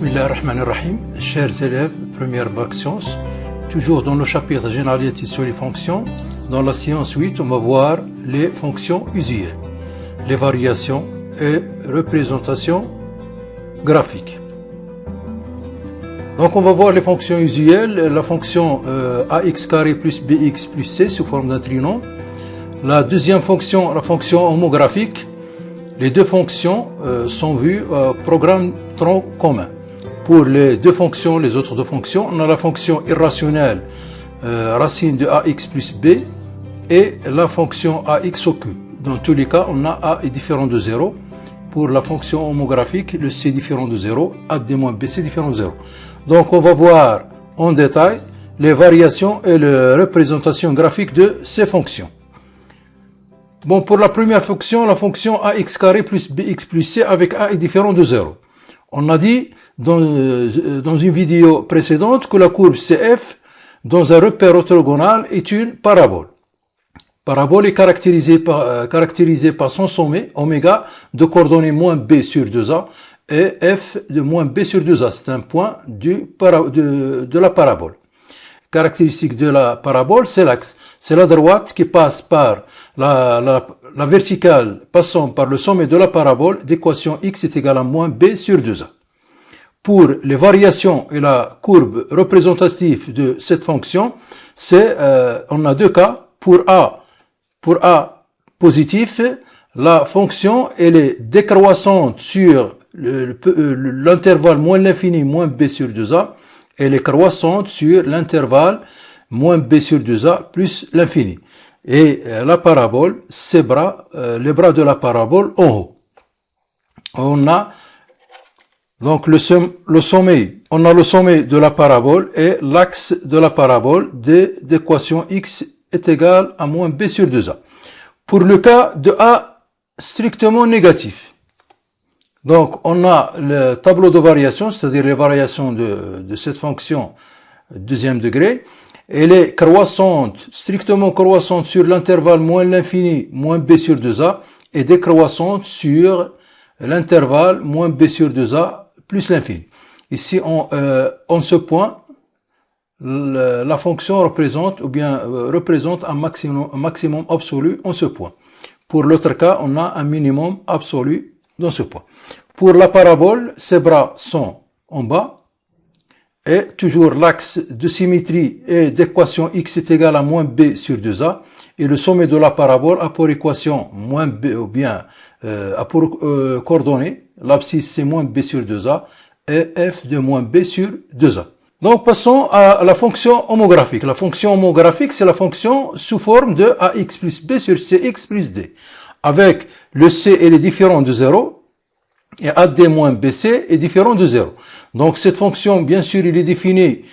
Bismillah ar-Rahman ar-Rahim, chers élèves, première bac sciences, toujours dans le chapitre généralité sur les fonctions. Dans la séance 8, on va voir les fonctions usuelles, les variations et représentations graphiques. Donc on va voir les fonctions usuelles, la fonction ax carré plus bx plus c sous forme d'un trinom. La deuxième fonction, la fonction homographique. Les deux fonctions sont vues programme tronc commun. Pour les deux fonctions, les autres deux fonctions, on a la fonction irrationnelle racine de ax plus b et la fonction ax au cube. Dans tous les cas, on a a est différent de 0. Pour la fonction homographique, le c est différent de 0, a d moins b c'est différent de 0. Donc on va voir en détail les variations et les représentations graphiques de ces fonctions. Bon, pour la première fonction, la fonction ax carré plus bx plus c avec a est différent de 0. On a dit dans une vidéo précédente que la courbe CF dans un repère orthogonal est une parabole. Parabole est caractérisée par son sommet, oméga, de coordonnées moins b sur 2a et f de moins b sur 2a. C'est un point de la parabole. Caractéristique de la parabole, c'est l'axe. C'est la droite qui passe par la verticale passant par le sommet de la parabole d'équation x est égal à moins b sur 2a. Pour les variations et la courbe représentative de cette fonction, on a deux cas. Pour a positif, la fonction elle est décroissante sur l'intervalle moins l'infini moins b sur 2a. Elle est croissante sur l'intervalle moins b sur 2a plus l'infini. Et la parabole, les bras de la parabole en haut. On a donc le sommet, on a le sommet de la parabole et l'axe de la parabole d'équation x est égal à moins b sur 2a. Pour le cas de a strictement négatif, donc on a le tableau de variation, c'est-à-dire les variations de cette fonction deuxième degré. Elle est croissante, strictement croissante sur l'intervalle moins l'infini moins b sur 2a et décroissante sur l'intervalle moins b sur 2a plus l'infini. Ici, en ce point, la fonction représente un maximum absolu en ce point. Pour l'autre cas, on a un minimum absolu dans ce point. Pour la parabole, ses bras sont en bas. Et toujours l'axe de symétrie et d'équation x est égal à moins b sur 2a et le sommet de la parabole a pour équation moins b ou bien a pour coordonnées l'abscisse c'est moins b sur 2a et f de moins b sur 2a. Donc passons à la fonction homographique. La fonction homographique c'est la fonction sous forme de ax plus b sur cx plus d avec le c elle est différent de 0 et ad moins bc est différent de 0. Donc cette fonction, bien sûr, il est défini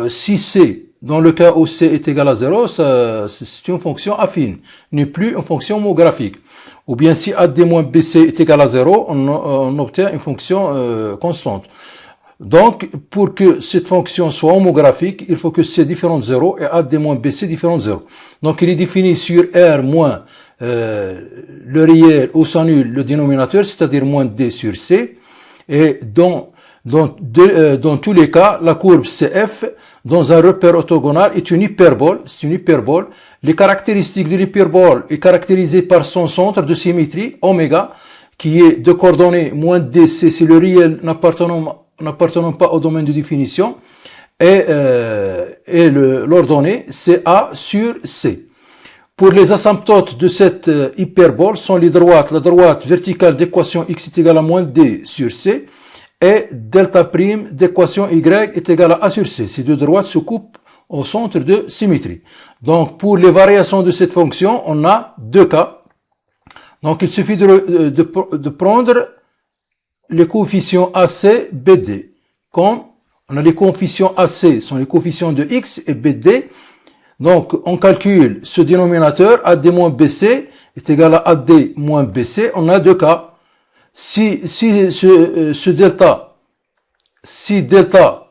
si c, dans le cas où c est égal à 0, c'est une fonction affine, n'est plus une fonction homographique. Ou bien si ad moins bc est égal à 0, on obtient une fonction constante. Donc, pour que cette fonction soit homographique, il faut que c différent de 0 et ad moins bc différent de 0. Donc, il est défini sur r moins le réel ou s'annule le dénominateur, c'est-à-dire moins d sur c. Et dans tous les cas, la courbe CF dans un repère orthogonal est une hyperbole. C'est une hyperbole. Les caractéristiques de l'hyperbole est caractérisée par son centre de symétrie, oméga, qui est de coordonnées moins dc si le réel n'appartenant pas au domaine de définition, et l'ordonnée c'est a sur c. Pour les asymptotes de cette hyperbole sont la droite verticale d'équation x est égale à moins d sur c, et delta prime d'équation y est égal à a sur c. Ces deux droites se coupent au centre de symétrie. Donc, pour les variations de cette fonction, on a deux cas. Donc, il suffit de prendre les coefficients AC, BD. Comme on a les coefficients AC, sont les coefficients de x et BD. Donc, on calcule ce dénominateur, AD moins BC est égal à AD moins BC. On a deux cas. Si delta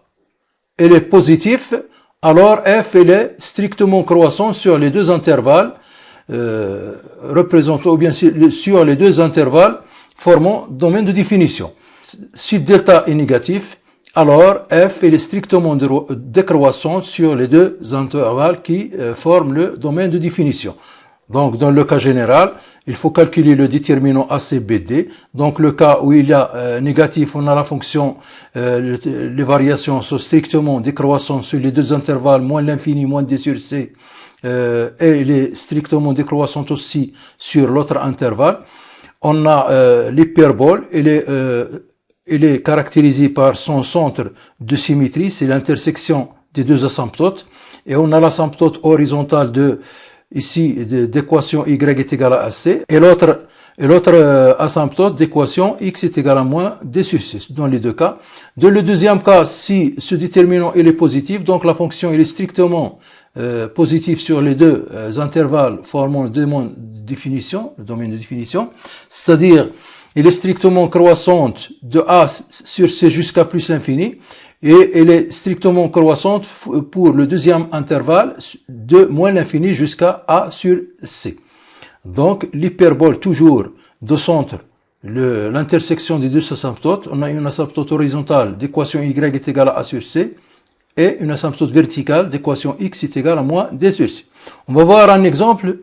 elle est positif, alors f elle est strictement croissante sur les deux intervalles représentant ou bien sur les deux intervalles formant domaine de définition. Si delta est négatif, alors f est strictement décroissante sur les deux intervalles qui forment le domaine de définition. Donc, dans le cas général, il faut calculer le déterminant ACBD. Donc, le cas où il y a négatif, on a la fonction, les variations sont strictement décroissantes sur les deux intervalles, moins l'infini, moins d sur c, et il est strictement décroissante aussi sur l'autre intervalle. On a l'hyperbole, elle est caractérisée par son centre de symétrie, c'est l'intersection des deux asymptotes, et on a l'asymptote horizontale ici d'équation y est égale à c, et l'autre asymptote d'équation x est égal à moins d sur c, dans les deux cas. Dans le deuxième cas, si ce déterminant il est positif, donc la fonction il est strictement positive sur les deux intervalles formant le domaine de définition, c'est-à-dire il est strictement croissante de a sur c jusqu'à plus l'infini, et elle est strictement croissante pour le deuxième intervalle de moins l'infini jusqu'à a sur c. Donc l'hyperbole toujours de centre, l'intersection des deux asymptotes, on a une asymptote horizontale d'équation y est égale à a sur c, et une asymptote verticale d'équation x est égale à moins d sur c. On va voir un exemple,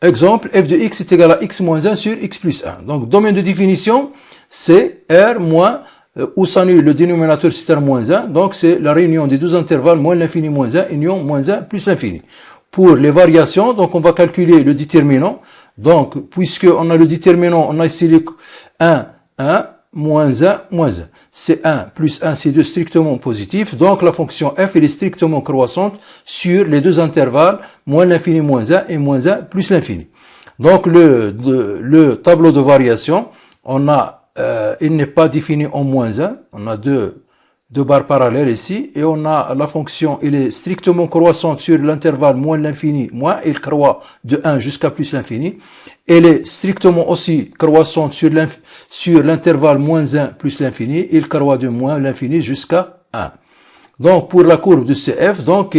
f de x est égal à x moins 1 sur x plus 1. Donc domaine de définition, c'est r moins où s'annule le dénominateur, c'est r moins 1, donc c'est la réunion des deux intervalles, moins l'infini moins 1, union moins 1 plus l'infini. Pour les variations, donc on va calculer le déterminant, donc puisque on a le déterminant, on a ici les 1, moins 1, moins 1. C'est 1 plus 1, c'est 2 strictement positif, donc la fonction f elle est strictement croissante sur les deux intervalles, moins l'infini moins 1 et moins 1 plus l'infini. Donc le tableau de variation, on a il n'est pas défini en moins 1, on a deux barres parallèles ici, et on a la fonction, elle est strictement croissante sur l'intervalle moins l'infini, moins, elle croît de 1 jusqu'à plus l'infini, elle est strictement aussi croissante sur l'intervalle moins 1 plus l'infini, elle croît de moins l'infini jusqu'à 1. Donc pour la courbe de CF, donc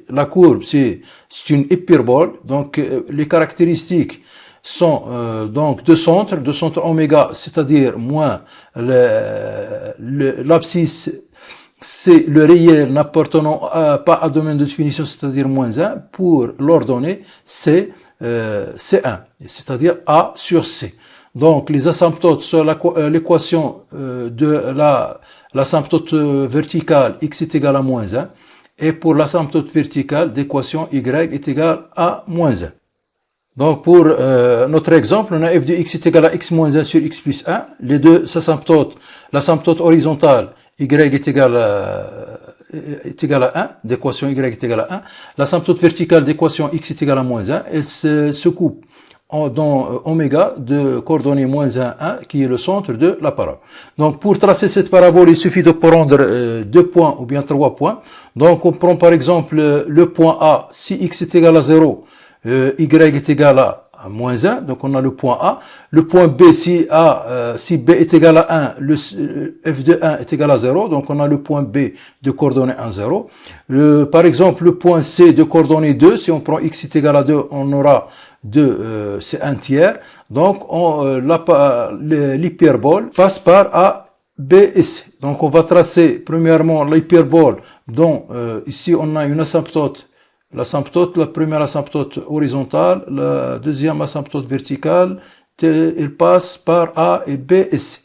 la courbe c'est une hyperbole, donc les caractéristiques sont donc deux centres oméga, c'est-à-dire moins l'abscisse, c'est le réel n'appartenant pas à domaine de définition, c'est-à-dire moins 1, pour l'ordonnée c'est C1, c'est-à-dire A sur C. Donc les asymptotes sur l'équation de l'asymptote verticale x est égal à moins 1, et pour l'asymptote verticale d'équation y est égal à moins 1. Donc pour notre exemple, on a f de x est égal à x moins 1 sur x plus 1. Les deux asymptotes, l'asymptote horizontale y est égal à 1, d'équation y est égal à 1. L'asymptote verticale d'équation x est égal à moins 1. Elle se coupe dans oméga de coordonnées moins 1, 1, qui est le centre de la parabole. Donc pour tracer cette parabole, il suffit de prendre 2 points ou bien 3 points. Donc on prend par exemple le point A, si x est égal à 0, y est égal à moins 1, donc on a le point A. Le point B, si B est égal à 1, f de 1 est égal à 0, donc on a le point B de coordonnées 1, 0. Par exemple, le point C de coordonnées 2, si on prend x est égal à 2, on aura 2, c'est 1 tiers. Donc l'hyperbole passe par A, B et C. Donc on va tracer premièrement l'hyperbole dont ici on a une asymptote. L'asymptote, la première asymptote horizontale, la deuxième asymptote verticale, il passe par A et B et C.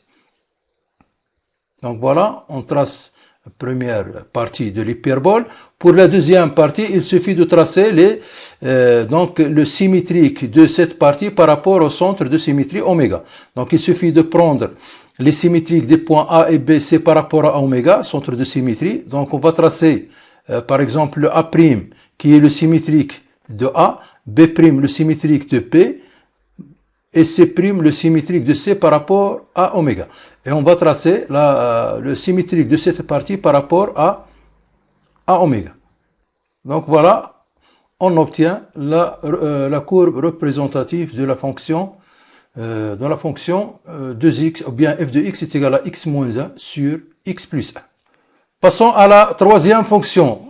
Donc voilà, on trace la première partie de l'hyperbole. Pour la deuxième partie, il suffit de tracer donc le symétrique de cette partie par rapport au centre de symétrie oméga. Donc il suffit de prendre les symétriques des points A et B, C par rapport à oméga, centre de symétrie. Donc on va tracer par exemple le A', qui est le symétrique de A, B' le symétrique de P, et C' le symétrique de C par rapport à oméga. Et on va tracer le symétrique de cette partie par rapport à oméga. Donc voilà, on obtient la courbe représentative de la fonction 2x, ou bien f de x est égal à x moins 1 sur x plus 1. Passons à la troisième fonction.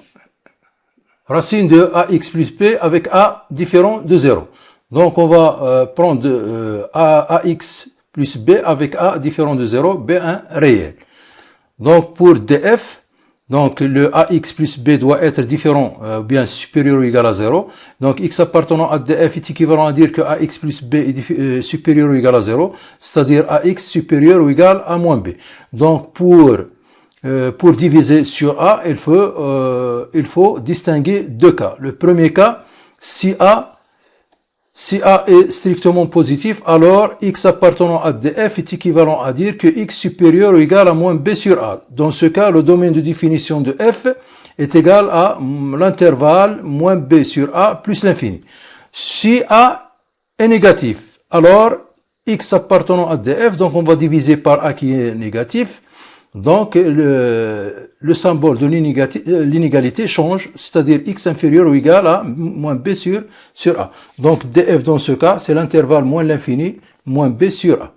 Racine de ax plus b avec a différent de 0. Donc on va prendre ax plus b avec a différent de 0, b1 réel. Donc pour df, donc le ax plus b doit être différent, ou bien supérieur ou égal à 0. Donc x appartenant à df est équivalent à dire que ax plus b est supérieur ou égal à 0, c'est-à-dire ax supérieur ou égal à moins b. Donc pour diviser sur a, il faut distinguer deux cas. Le premier cas, si a est strictement positif, alors x appartenant à df est équivalent à dire que x supérieur ou égal à moins b sur a. Dans ce cas, le domaine de définition de f est égal à l'intervalle moins b sur a plus l'infini. Si a est négatif, alors x appartenant à df, donc on va diviser par a qui est négatif. Donc le symbole de l'inégalité change, c'est-à-dire x inférieur ou égal à moins b sur a. Donc df dans ce cas, c'est l'intervalle moins l'infini, moins b sur a.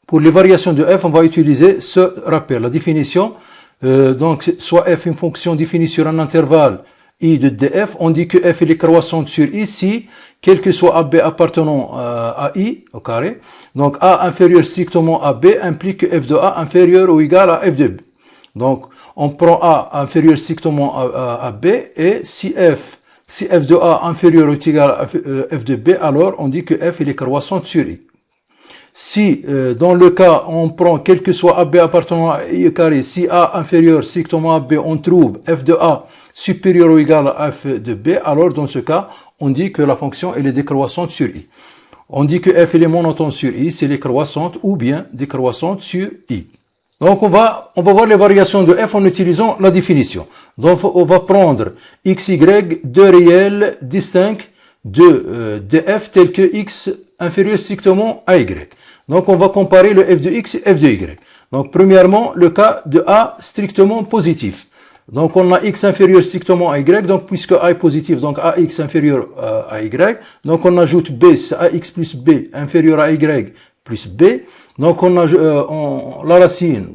Pour les variations de f, on va utiliser ce rappel. La définition, donc soit f une fonction définie sur un intervalle i de df, on dit que f est croissante sur i si, quel que soit ab appartenant à i au carré, donc a inférieur strictement à b implique que f de a inférieur ou égal à f de b. Donc on prend a inférieur strictement à b, et si f de a inférieur ou égal à f de b, alors on dit que f est croissante sur i. Si dans le cas on prend quel que soit ab appartenant à i au carré, si a inférieur strictement à b, on trouve f de a supérieur ou égal à f de b, alors dans ce cas, on dit que la fonction elle est décroissante sur i. On dit que f elle est monotone sur i, c'est décroissante ou bien décroissante sur i. Donc on va voir les variations de f en utilisant la définition. Donc on va prendre x, y, deux réels distincts de f tels que x inférieur strictement à y. Donc on va comparer le f de x et f de y. Donc premièrement, le cas de a strictement positif. Donc on a x inférieur strictement à y, donc puisque a est positif, donc ax inférieur à y, donc on ajoute b, c'est ax plus b inférieur à y plus b, donc on ajoute la racine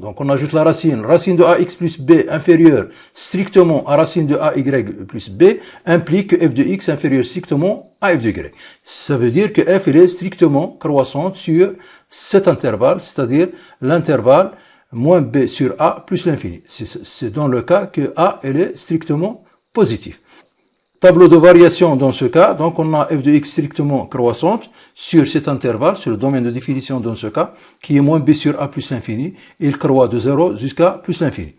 de ax plus b inférieur strictement à racine de ay plus b implique que f de x inférieur strictement à f de y. Ça veut dire que f est strictement croissante sur cet intervalle, c'est-à-dire l'intervalle moins b sur a plus l'infini. C'est dans le cas que a elle est strictement positif. Tableau de variation dans ce cas, donc on a f de x strictement croissante sur cet intervalle, sur le domaine de définition dans ce cas, qui est moins b sur a plus l'infini, il croît de 0 jusqu'à plus l'infini.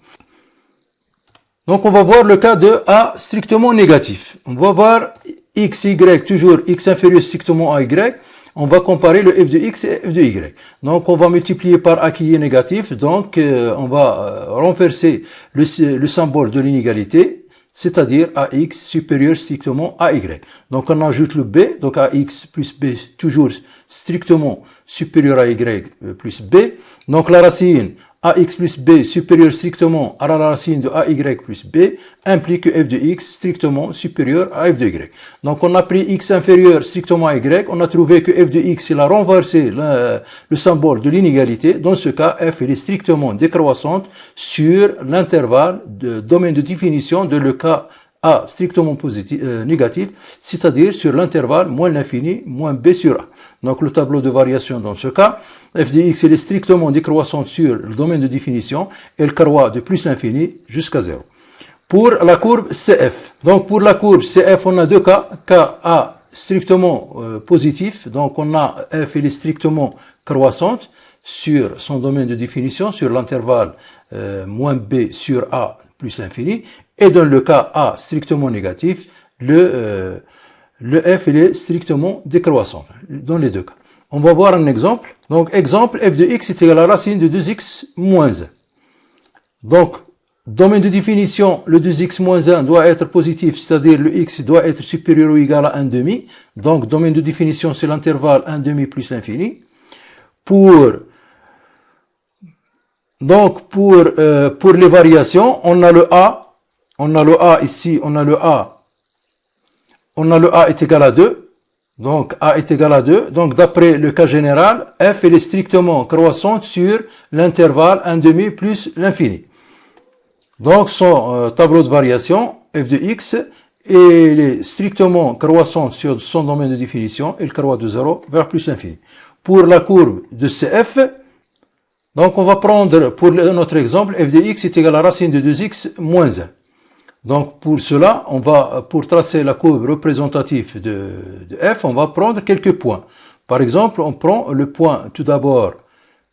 Donc on va voir le cas de a strictement négatif. On va voir x, y, toujours x inférieur strictement à y. On va comparer le f de x et f de y. Donc on va multiplier par a qui est négatif, donc on va renverser le symbole de l'inégalité, c'est-à-dire ax supérieur strictement à y. Donc on ajoute le b, donc ax plus b toujours strictement supérieur à y plus b. Donc la racine ax plus b supérieur strictement à la racine de ay plus b implique que f de x strictement supérieur à f de y. Donc on a pris x inférieur strictement à y, on a trouvé que f de x il a renversé le symbole de l'inégalité. Dans ce cas, f est strictement décroissante sur l'intervalle de domaine de définition de le cas a strictement négatif, c'est-à-dire sur l'intervalle moins l'infini moins b sur a. Donc le tableau de variation dans ce cas, f de x est strictement décroissante sur le domaine de définition, elle croît de plus l'infini jusqu'à 0. Pour la courbe CF, donc pour la courbe CF, on a deux cas A strictement positif, donc on a f elle est strictement croissante sur son domaine de définition, sur l'intervalle moins b sur a plus l'infini, et dans le cas A strictement négatif, le f il est strictement décroissant, dans les deux cas. On va voir un exemple. Donc, exemple, f de x est égal à la racine de 2x moins 1. Donc, domaine de définition, le 2x moins 1 doit être positif, c'est-à-dire le x doit être supérieur ou égal à 1 demi. Donc, domaine de définition, c'est l'intervalle 1 demi plus l'infini. Pour les variations, on a le a ici, on a le a est égal à 2. Donc, a est égal à 2. Donc, d'après le cas général, f est strictement croissante sur l'intervalle 1 demi plus l'infini. Donc, son tableau de variation, f de x, il est strictement croissant sur son domaine de définition. Il croît de 0 vers plus l'infini. Pour la courbe de CF, Donc on va prendre pour notre exemple f de x est égal à racine de 2x moins 1. Donc pour cela, pour tracer la courbe représentative de f, on va prendre quelques points. Par exemple, on prend le point tout d'abord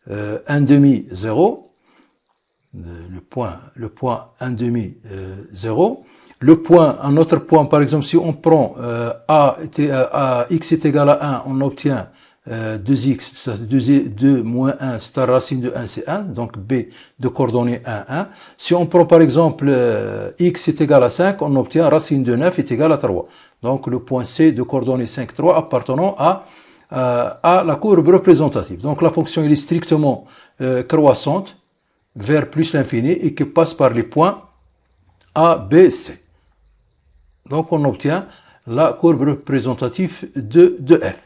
1 demi 0, le point 1 demi 0. Le point, un autre point, par exemple, si on prend x est égal à 1, on obtient 2x, 2 moins 1, c'est la racine de 1, c'est 1, donc b de coordonnées 1, 1. Si on prend par exemple x est égal à 5, on obtient racine de 9 est égal à 3. Donc le point c de coordonnées 5, 3 appartenant à la courbe représentative. Donc la fonction elle est strictement croissante vers plus l'infini et qui passe par les points a, b, c. Donc on obtient la courbe représentative de f.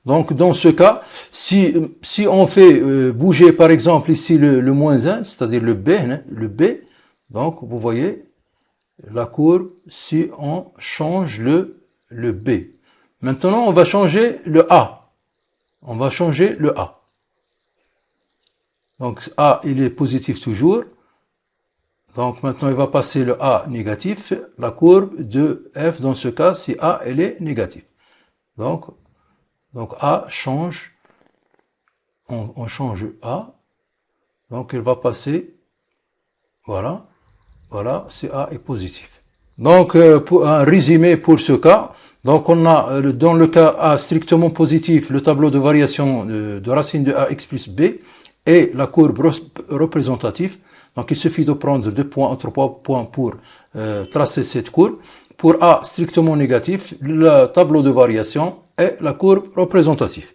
Donc dans ce cas, si on fait bouger par exemple ici le moins 1, c'est-à-dire le b, donc vous voyez la courbe si on change le b. Maintenant on va changer le a. On va changer le a. Donc a il est positif toujours. Donc maintenant il va passer le a négatif. La courbe de f dans ce cas si a elle est négative. Donc A change, on change A, donc il va passer, voilà, si A est positif. Donc pour un résumé pour ce cas, donc on a dans le cas A strictement positif, le tableau de variation de racine de ax plus b et la courbe représentative. Donc il suffit de prendre deux points entre points pour tracer cette courbe. Pour A strictement négatif, le tableau de variation est la courbe représentative.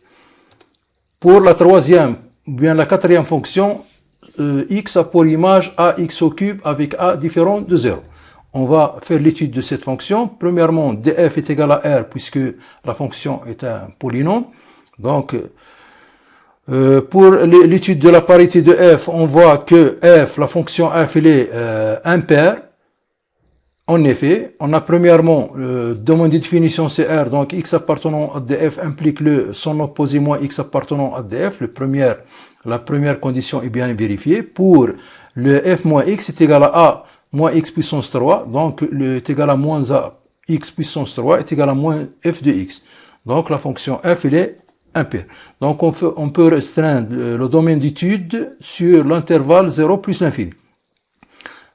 Pour la troisième, ou bien la quatrième fonction, x a pour image ax au cube avec a différent de 0. On va faire l'étude de cette fonction. Premièrement, df est égal à r puisque la fonction est un polynôme. Donc, pour l'étude de la parité de f, on voit que f, la fonction f, elle est impaire. En effet, on a premièrement le domaine de définition c'est R, donc x appartenant à df implique son opposé moins x appartenant à df. La première condition est bien vérifiée. Pour le f moins x est égal à a moins x puissance 3, donc est égal à moins a x puissance 3 est égal à moins f de x. Donc la fonction f elle est impaire. Donc on peut restreindre le domaine d'étude sur l'intervalle 0 plus l'infini.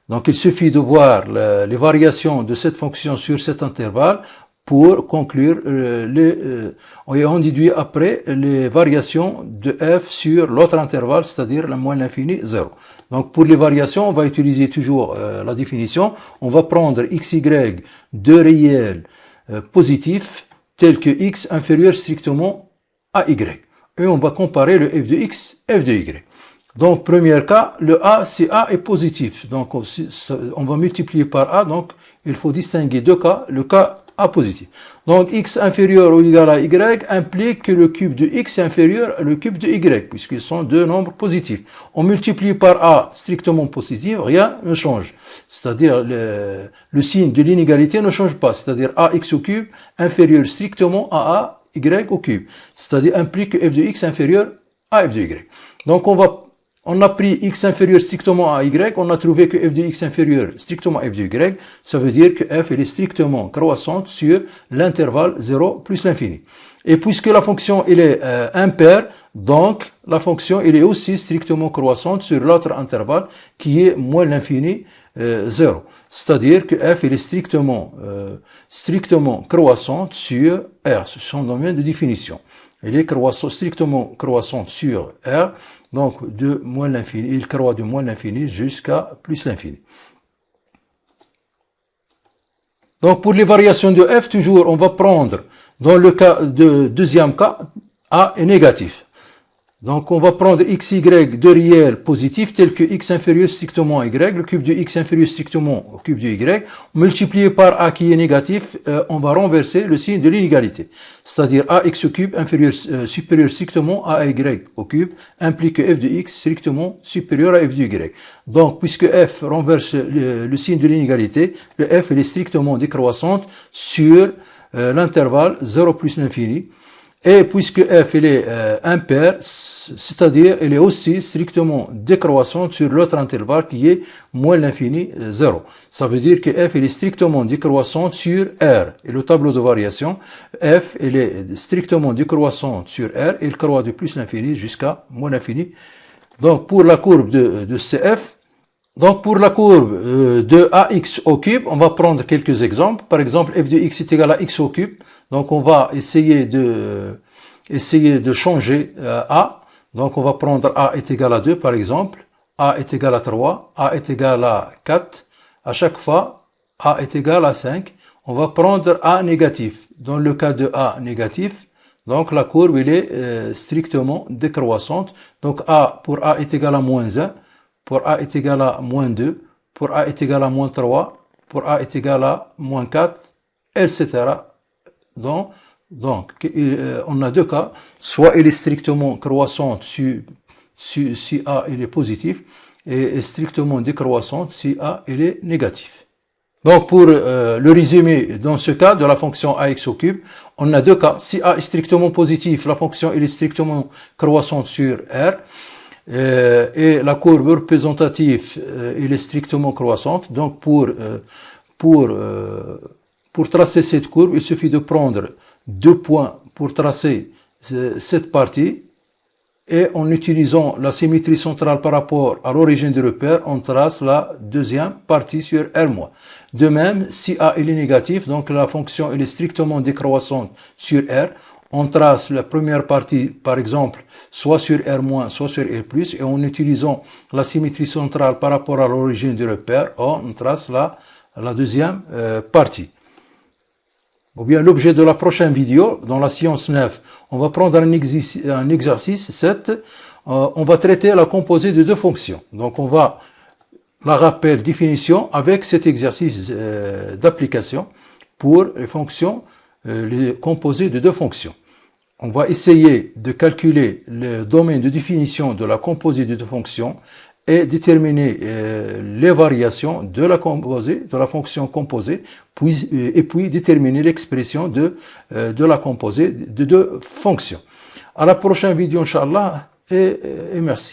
Donc il suffit de voir les variations de cette fonction sur cet intervalle pour conclure et on déduit après les variations de f sur l'autre intervalle, c'est-à-dire la moins l'infini 0. Donc pour les variations, on va utiliser toujours la définition. On va prendre xy de réels positifs tels que x inférieur strictement à y. Et on va comparer le f de x, f de y. Donc, premier cas, le A, si A est positif. Donc, on va multiplier par A. Donc, il faut distinguer deux cas. Le cas A positif. Donc, x inférieur ou égal à y implique que le cube de x est inférieur au cube de y, puisqu'ils sont deux nombres positifs. On multiplie par A strictement positif, rien ne change. C'est-à-dire, le signe de l'inégalité ne change pas. C'est-à-dire, ax au cube inférieur strictement à y au cube. C'est-à-dire, implique que f de x est inférieur à f de y. Donc, on a pris x inférieur strictement à y, on a trouvé que f de x inférieur strictement à f de y, ça veut dire que f est strictement croissante sur l'intervalle 0 plus l'infini. Et puisque la fonction elle est impaire, donc la fonction elle est aussi strictement croissante sur l'autre intervalle qui est moins l'infini 0. C'est-à-dire que f elle est strictement croissante sur R, c'est son domaine de définition. Elle est strictement croissante sur R, donc de moins l'infini, il croît de moins l'infini jusqu'à plus l'infini. Donc pour les variations de f, toujours on va prendre, dans le cas de deuxième cas, a est négatif. Donc on va prendre xy de réel positif tel que x inférieur strictement à y, le cube de x inférieur strictement au cube de y, multiplié par a qui est négatif, on va renverser le signe de l'inégalité. C'est-à-dire ax au cube supérieur strictement à y au cube implique que f de x strictement supérieur à f de y. Donc puisque f renverse le signe de l'inégalité, le f est strictement décroissante sur l'intervalle 0 plus l'infini. Et puisque f il est impair, c'est-à-dire il est aussi strictement décroissante sur l'autre intervalle qui est moins l'infini 0. Ça veut dire que f il est strictement décroissante sur R. Et le tableau de variation, f il est strictement décroissante sur R et il croît de plus l'infini jusqu'à moins l'infini. Donc pour la courbe de CF, donc pour la courbe de AX au cube, on va prendre quelques exemples. Par exemple, f de x est égal à x au cube. Donc on va essayer de changer A. Donc on va prendre A est égal à 2 par exemple. A est égal à 3. A est égal à 4. À chaque fois, A est égal à 5. On va prendre A négatif. Dans le cas de A négatif, donc la courbe elle est strictement décroissante. Donc pour A est égal à moins 1. Pour A est égal à moins 2. Pour A est égal à moins 3. Pour A est égal à moins 4, etc. Donc, on a deux cas, soit il est strictement croissante si A il est positif, et strictement décroissante si A il est négatif. Donc pour le résumé, dans ce cas de la fonction ax au cube, on a deux cas. Si A est strictement positif, la fonction il est strictement croissante sur R, et la courbe représentative il est strictement croissante. Donc pour tracer cette courbe, il suffit de prendre 2 points pour tracer cette partie, et en utilisant la symétrie centrale par rapport à l'origine du repère, on trace la deuxième partie sur R-. De même, si A il est négatif, donc la fonction elle est strictement décroissante sur R, on trace la première partie, par exemple, soit sur R-, soit sur R+, et en utilisant la symétrie centrale par rapport à l'origine du repère, on trace la deuxième partie. Ou bien l'objet de la prochaine vidéo, dans la science 9, on va prendre un exercice 7, on va traiter la composée de deux fonctions. Donc on va la rappeler définition avec cet exercice d'application pour les fonctions, les composés de deux fonctions. On va essayer de calculer le domaine de définition de la composée de deux fonctions et déterminer les variations de la fonction composée, et puis déterminer l'expression de la composée de deux fonctions. À la prochaine vidéo, Inch'Allah, et merci.